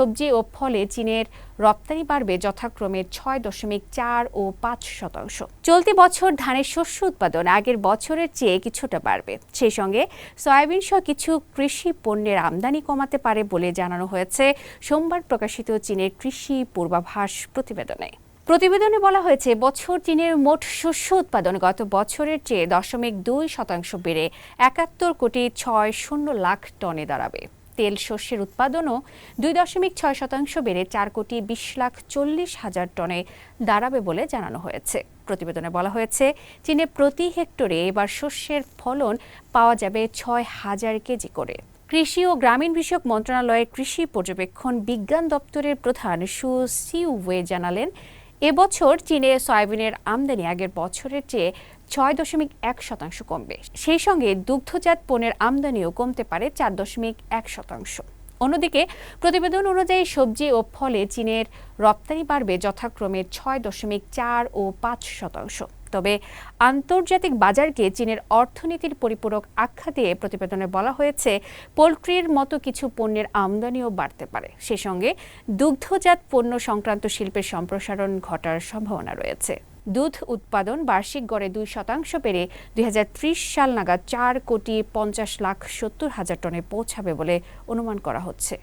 সবজি ও ফলে চীনের রপ্তানি বাড়বে যথাক্রমে 6.4 ও 5%। চলতি বছর ধানের শস্য উৎপাদন আগের বছরের চেয়ে কিছুটা বাড়বে। সেই সঙ্গে সয়াবিন সহ কিছু কৃষি পণ্যের আমদানি কমাতে পারে বলে জানানো হয়েছে সোমবার প্রকাশিত চীনের কৃষি পূর্বাভাস প্রতিবেদনে। প্রতিবেদনে বলা হয়েছে, বছর চীনের মোট শস্য উৎপাদন গত বছরের চেয়ে 0.2% বেড়ে 71.60 লাখ টনে দাঁড়াবে। তেল শস্যের উৎপাদনও 2.6% বেড়ে 4,20,40,000 টনে দাঁড়াবে বলে জানানো হয়েছে। প্রতিবেদনে বলা হয়েছে, চীনে প্রতি হেক্টরে এবার শস্যের ফলন পাওয়া যাবে 6,000 কেজি করে। কৃষি ও গ্রামীণ বিষয়ক মন্ত্রণালয়ের কৃষি পর্যবেক্ষণ বিজ্ঞান দপ্তরের প্রধান সু সিউওয়ে জানালেন, এবছর চীনে সয়াবিনের আমদানি আগের বছরের চেয়ে 6.1% কমবে। সেই সঙ্গে দুগ্ধজাত পণ্যের আমদানিও কমতে পারে 4.1%। অন্যদিকে প্রতিবেদন অনুযায়ী সবজি ও ফলে চীনের রপ্তানি বাড়বে যথাক্রমে 6.4 ও 5%। তবে আন্তর্জাতিক বাজারকে চীনের অর্থনীতির পরিপূরক আখ্যা দিয়ে প্রতিবেদনে বলা হয়েছে, পোলট্রির মতো কিছু পণ্যের আমদানিও বাড়তে পারে। সেই সঙ্গে দুগ্ধজাত পণ্য সংক্রান্ত শিল্পের সম্প্রসারণ ঘটার সম্ভাবনা রয়েছে। দুধ উৎপাদন বার্ষিক গড়ে 2% বেড়ে 2030 সাল নাগাদ 4,50,70,000 টনে পৌঁছাবে বলে অনুমান করা হচ্ছে।